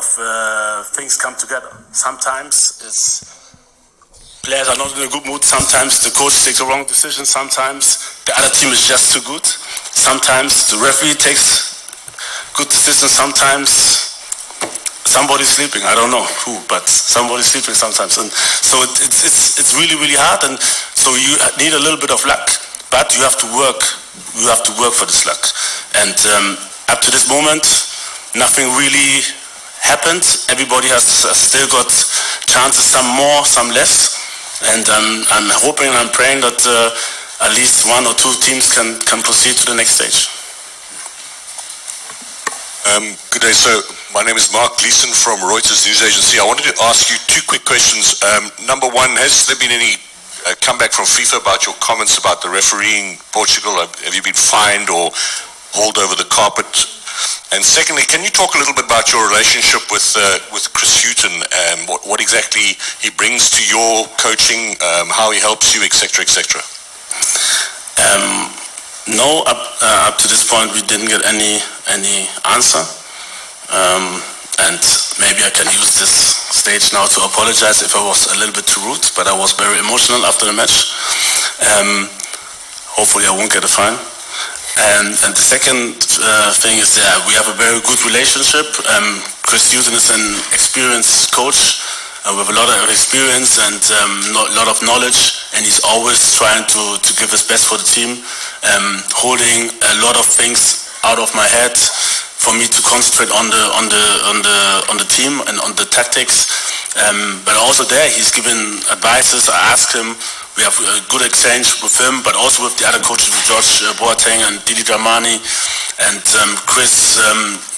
of things come together. Sometimes players are not in a good mood. Sometimes the coach takes a wrong decision. Sometimes the other team is just too good. Sometimes the referee takes good decisions. Sometimes somebody's sleeping. I don't know who, but somebody's sleeping sometimes. And so it's really, really hard. And so you need a little bit of luck, but you have to work. You have to work for this luck. And up to this moment, nothing really happened. Everybody has still got chances, some more, some less. And I'm hoping and I'm praying that at least one or two teams can proceed to the next stage. Good day, so my name is Mark Gleeson from Reuters News Agency. I wanted to ask you two quick questions. Number one, has there been any comeback from FIFA about your comments about the refereeing Portugal? Have you been fined or hauled over the carpet? And secondly, can you talk a little bit about your relationship with Chris Hughton and what exactly he brings to your coaching, how he helps you, etc., etc.? No, up to this point we didn't get any answer, and maybe I can use this stage now to apologize if I was a little bit too rude, but I was very emotional after the match. Hopefully I won't get a fine. And the second thing is that we have a very good relationship. Chris Hughton is an experienced coach with a lot of experience and a lot of knowledge, and he's always trying to give his best for the team, holding a lot of things out of my head for me to concentrate on the team and on the tactics. But also there, he's given advices. I asked him. We have a good exchange with him, but also with the other coaches, with George Boateng and Didi Dramani. And Chris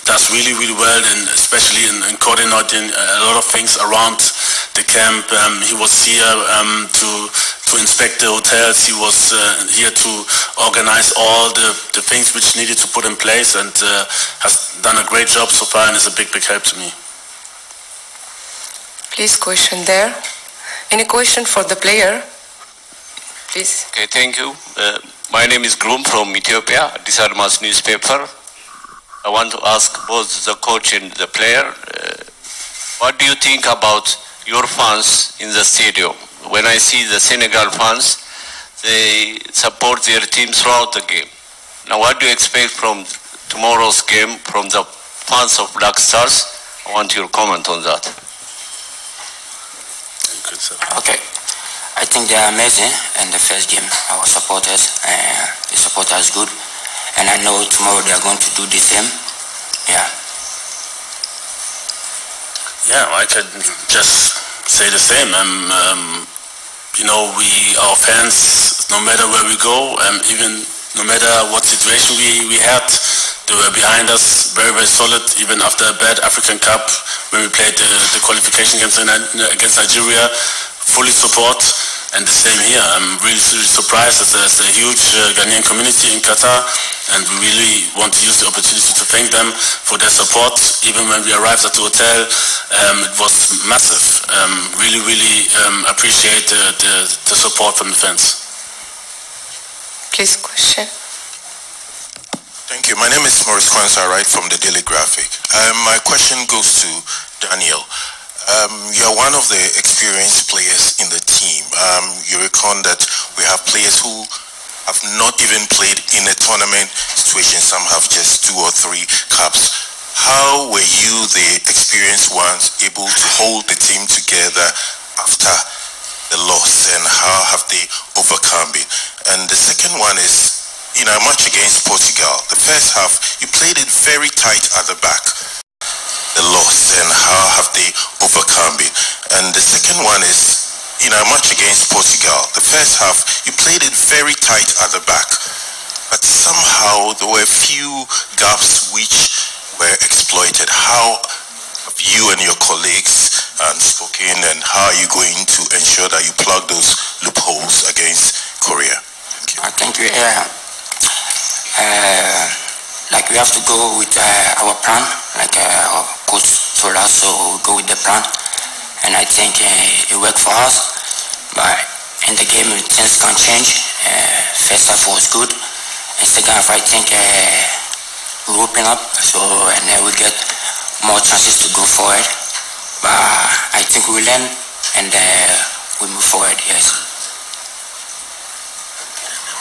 does really, really well, and especially in coordinating a lot of things around the camp. He was here to inspect the hotels. He was here to organize all the things which needed to put in place, and has done a great job so far, and is a big, big help to me. Please, question there. Any question for the player? Please. Okay, thank you. My name is Groom from Ethiopia, Disarmas newspaper. I want to ask both the coach and the player, what do you think about your fans in the stadium? When I see the Senegal fans, they support their team throughout the game. Now, what do you expect from tomorrow's game from the fans of Black Stars? I want your comment on that. Okay. I think they are amazing in the first game. Our supporters, the supporters good, and I know tomorrow they are going to do the same. Yeah. Yeah, I can just say the same. You know, our fans, no matter where we go, even no matter what situation we had, they were behind us, very, very solid. Even after a bad African Cup, when we played the qualification games against Nigeria, fully support. And the same here. I'm really, really surprised that there's a huge Ghanaian community in Qatar, and we really want to use the opportunity to thank them for their support. Even when we arrived at the hotel, it was massive. Really, really appreciate the support from the fans. Please, question. Thank you. My name is Maurice Kwanzaa, right from the Daily Graphic. My question goes to Daniel. You're one of the experienced players in the team. You reckon that we have players who have not even played in a tournament situation. Some have just 2 or 3 cups. How were you, the experienced ones, able to hold the team together after the loss, and how have they overcome it? And the second one is, in our match against Portugal, the first half, you played it very tight at the back. The loss, and how have they overcome it? And the second one is, in our match against Portugal, the first half, you played it very tight at the back, but somehow there were a few gaps which were exploited. How have you and your colleagues spoken, and how are you going to ensure that you plug those loopholes against Korea? Thank you. Like we have to go with our plan, like our coach told us, so we go with the plan, and I think it worked for us. But in the game, things can change. First half was good, and second half I think we open up, so and then we get more chances to go forward. But I think we learn and we move forward. Yes.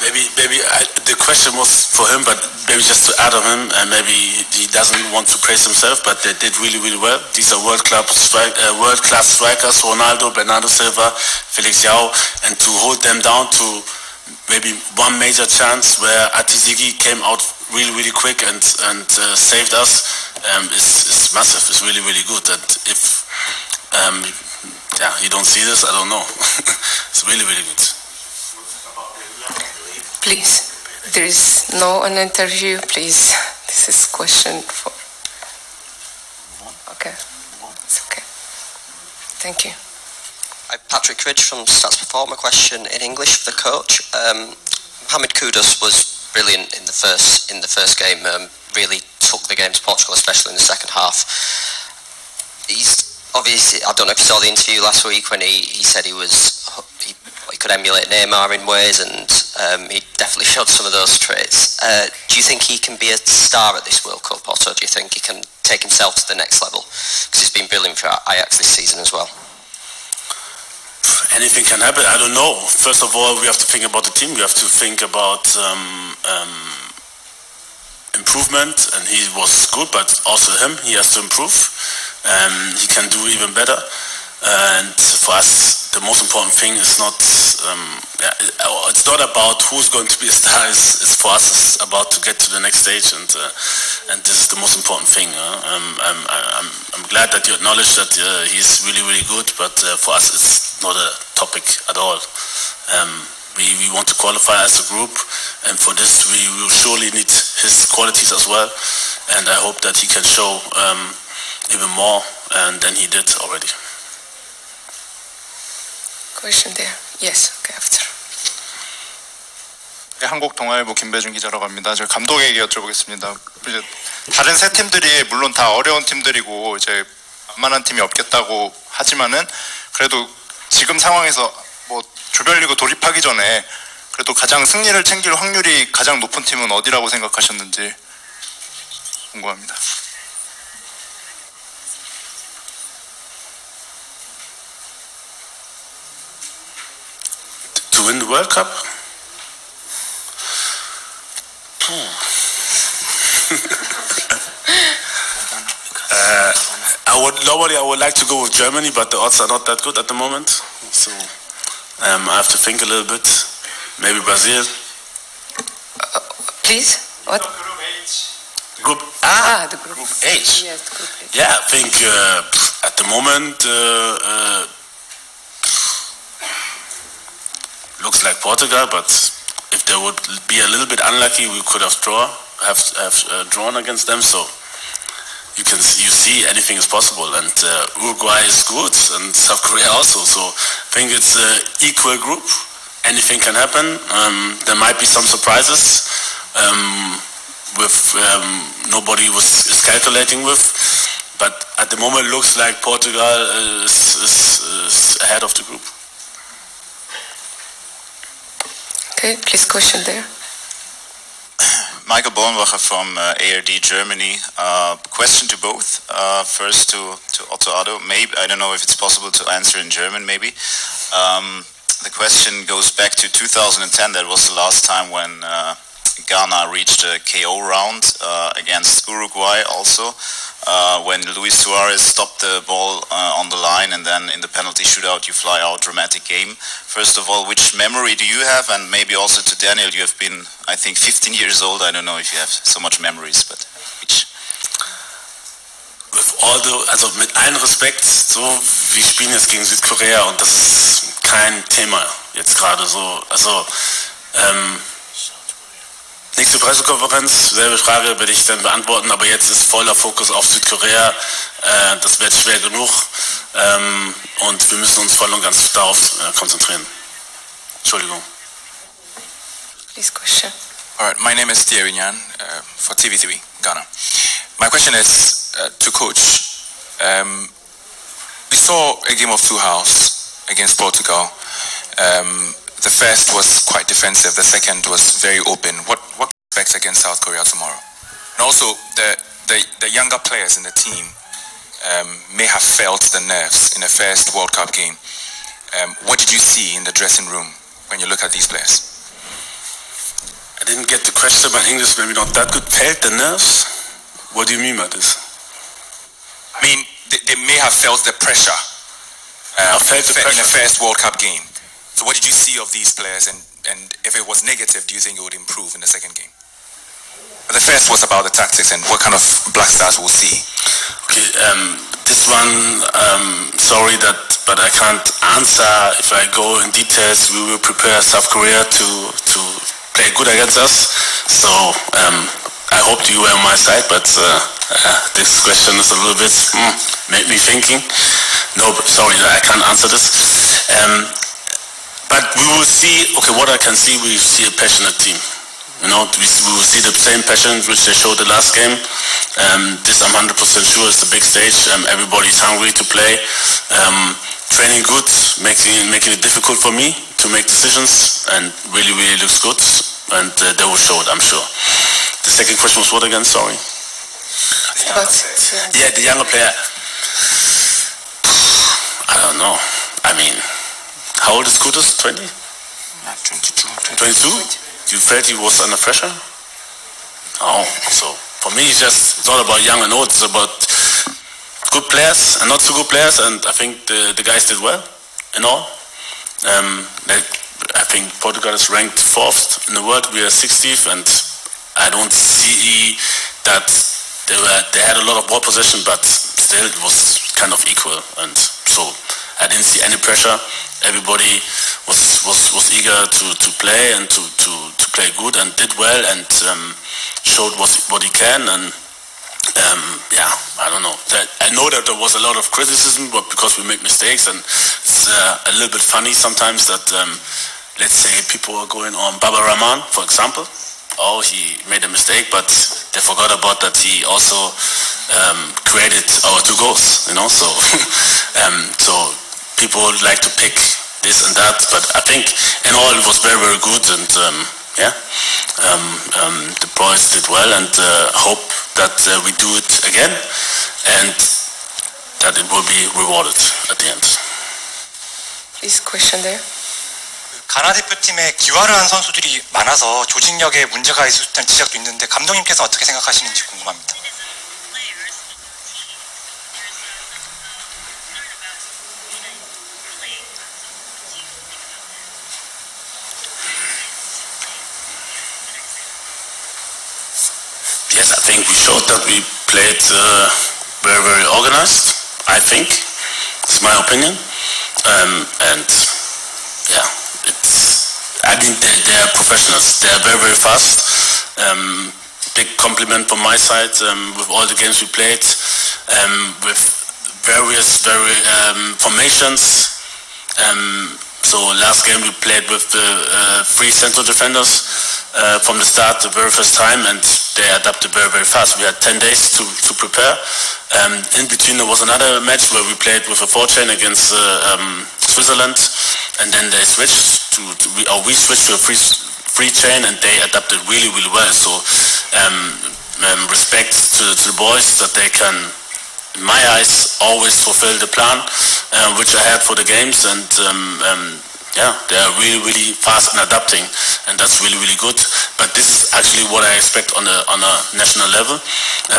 Maybe the question was for him, but maybe just to add on him, and maybe he doesn't want to praise himself, but they did really, really well. These are world-class strikers, Ronaldo, Bernardo Silva, Felix Yao, and to hold them down to maybe one major chance where Atizigi came out really, really quick and saved us is massive. It's really, really good. And if you don't see this, I don't know. It's really, really good. Please, there is no an interview, please. This is question for... Okay, it's okay. Thank you. Hi, Patrick Ridge from Stats Performer. Question in English for the coach. Mohamed Kudus was brilliant in the first game. Really took the game to Portugal, especially in the second half. He's obviously, I don't know if you saw the interview last week when he said he could emulate Neymar in ways, and he definitely showed some of those traits. Do you think he can be a star at this World Cup, Otto? Do you think he can take himself to the next level? Because he's been brilliant for Ajax this season as well. Anything can happen. I don't know. First of all, we have to think about the team. We have to think about improvement, and he was good, but also he has to improve. He can do even better. And for us, the most important thing is not, it's not about who's going to be a star. It's for us, it's about to get to the next stage, and this is the most important thing. I'm glad that you acknowledge that he's really, really good, but for us, it's not a topic at all. We want to qualify as a group, and for this, we will surely need his qualities as well, and I hope that he can show even more than he did already. Question there. Yes, okay, after. 네, 한국동아일보 김배준 기자라고 합니다. 저 감독에게 여쭤보겠습니다. 이제 다른 세 팀들이 물론 다 어려운 팀들이고 이제 만만한 팀이 없겠다고 하지만은 그래도 지금 상황에서 뭐 조별리그 돌입하기 전에 그래도 가장 승리를 챙길 확률이 가장 높은 팀은 어디라고 생각하셨는지 궁금합니다. To win the World Cup? Normally I would like to go with Germany, but the odds are not that good at the moment. So I have to think a little bit. Maybe Brazil. Please? What? Group the group H. Yes, the group H. Yeah, I think at the moment looks like Portugal, but if they would be a little bit unlucky, we could have drawn against them. So you see anything is possible, and Uruguay is good, and South Korea also. So I think it's an equal group. Anything can happen. There might be some surprises with nobody is calculating with, but at the moment looks like Portugal is ahead of the group. Okay, please question there. Michael Bornbacher from ARD Germany. Question to both. First to Otto Addo. Maybe, I don't know if it's possible to answer in German, maybe. The question goes back to 2010. That was the last time when Ghana reached a KO round against Uruguay also. When Luis Suarez stopped the ball on the line, and then in the penalty shootout you fly out, dramatic game. First of all, which memory do you have? And maybe also to Daniel, you have been, I think, 15 years old. I don't know if you have so much memories, but which? Also mit allen Respekt, so wir spielen jetzt gegen Südkorea und das ist kein Thema jetzt gerade so. Also nächste Pressekonferenz, selbe Frage werde ich dann beantworten, aber jetzt ist voller Fokus auf Südkorea. Das wird schwer genug und wir müssen uns voll und ganz darauf konzentrieren. Entschuldigung. Please question. All right, my name is Thierry Nyan for TV3 Ghana. My question is to Coach. We saw a game of two halves against Portugal. The first was quite defensive. The second was very open. What can you expect against South Korea tomorrow? And also the younger players in the team. may have felt the nerves in the first World Cup game. What did you see in the dressing room when you look at these players? I didn't get the question. My English maybe not that good. Felt the nerves? What do you mean by this? I mean, they may have felt the pressure, in the first World Cup game. So what did you see of these players, and if it was negative, do you think it would improve in the second game? The first was about the tactics and what kind of Black Stars we'll see. Okay, this one, sorry but I can't answer. If I go in details, we will prepare South Korea to play good against us. So I hope you were on my side, but this question is a little bit made me thinking. No, sorry, I can't answer this. But we will see. Okay, what I can see, we see a passionate team. You know, we will see the same passion which they showed the last game. This I'm 100% sure is the big stage. Everybody's hungry to play. Training good, making it difficult for me to make decisions, and really looks good. And they will show it, I'm sure. The second question was what again? Sorry. Yeah, the younger player. I don't know. I mean, how old is Kudus? 20? 22? You felt he was under pressure? Oh, so for me it's not about young and old, it's about good players and not so good players, and I think the guys did well in all. I think Portugal is ranked 4th in the world, we are 60th, and I don't see that they had a lot of ball possession, but still it was kind of equal, and so I didn't see any pressure. Everybody was eager to play and to play good, and did well, and showed what he can, and yeah, I don't know. I know that there was a lot of criticism, but because we make mistakes, and it's a little bit funny sometimes that let's say people are going on Baba Rahman, for example. Oh, he made a mistake, but they forgot about that he also created our 2 goals, you know, so so people like to pick this and that, but I think in all it was very good, and yeah, the boys did well, and hope that we do it again and that it will be rewarded at the end. Please, question there. 가나 대표팀에 기화를 한 선수들이 많아서 조직력에 문제가 있을 듯한 지적도 있는데 감독님께서 어떻게 생각하시는지 궁금합니다. Yes, I think we showed that we played very organized, I think. It's my opinion. And yeah, I think they're professionals. They're very fast. Big compliment from my side with all the games we played, with various formations. So last game we played with the 3 central defenders from the start, the very first time, and they adapted very fast. We had 10 days to prepare. In between there was another match where we played with a 4-chain against Switzerland, and then they switched we switched to a 3-chain, and they adapted really well. So respect to the boys that they can, in my eyes, always fulfill the plan which I had for the games, and yeah, they are really fast in adapting, and that's really good. But this is actually what I expect on a national level,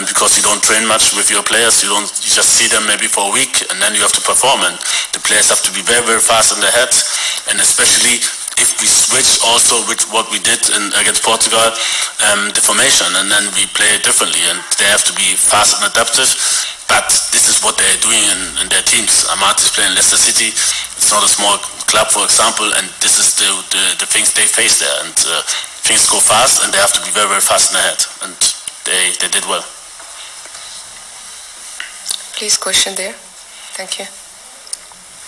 because you don't train much with your players. You just see them maybe for a week, and then you have to perform, and the players have to be very fast in their head, and especially if we switch also with what we did against Portugal, the formation, and then we play differently, and they have to be fast and adaptive. But this is what they're doing in their teams. Amartey is playing Leicester City. It's not a small club, for example, and this is the things they face there. And things go fast, and they have to be very fast in their head. And they did well. Please, question there. Thank you.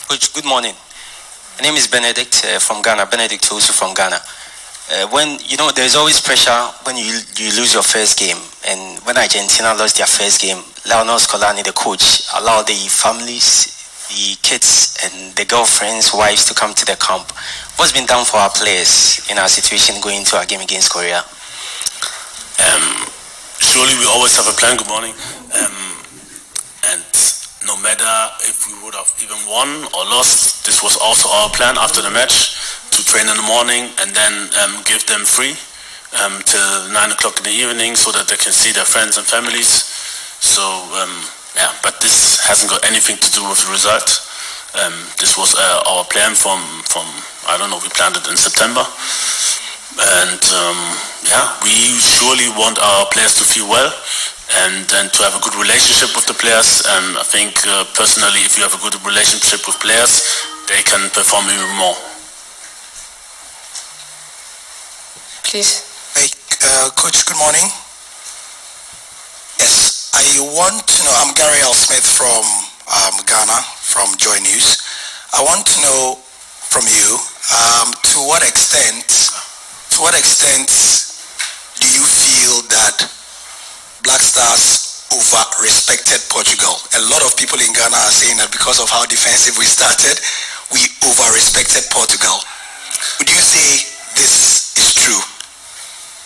Good morning. My name is Benedict from Ghana. Benedict Osu from Ghana. When there's always pressure when you lose your first game, and when Argentina lost their first game, Lionel Scolani, the coach, allowed the families, the kids, and the girlfriends, wives to come to the camp. What's been done for our players in our situation going into our game against Korea? Surely we always have a plan. Good morning. And no matter if we would have even won or lost, this was also our plan after the match, to train in the morning and then give them free till 9 o'clock in the evening so that they can see their friends and families. So yeah, but this hasn't got anything to do with the result. This was our plan from I don't know, we planned it in September. And yeah, we surely want our players to feel well and to have a good relationship with the players. I think personally, if you have a good relationship with players, they can perform even more. Please. Hey, Coach, good morning. Yes, I want to know, I'm Gary L. Smith from Ghana, from Joy News. I want to know from you, to what extent do you feel that Black Stars over-respected Portugal? A lot of people in Ghana are saying that because of how defensive we started, we over-respected Portugal. Would you say this is true?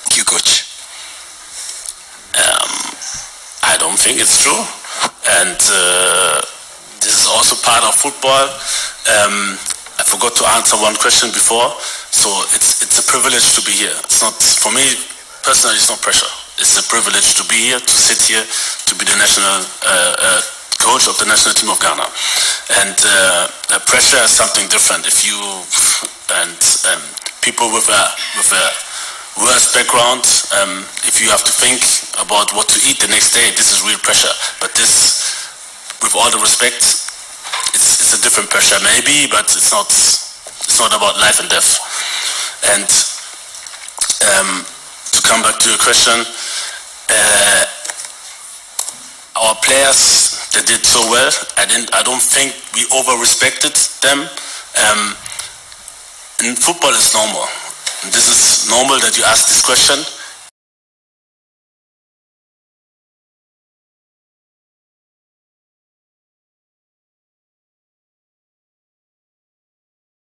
Thank you, Coach. I don't think it's true, and this is also part of football. I forgot to answer one question before, so it's a privilege to be here. It's not, for me personally, it's not pressure. It's a privilege to be here, to sit here, to be the national coach of the national team of Ghana. And pressure is something different. If you people with a worse background, if you have to think about what to eat the next day, this is real pressure. But this, with all the respect, it's a different pressure maybe, but it's not about life and death. And to come back to your question, our players, they did so well. I don't think we over-respected them. In football, it's normal. This is normal that you ask this question.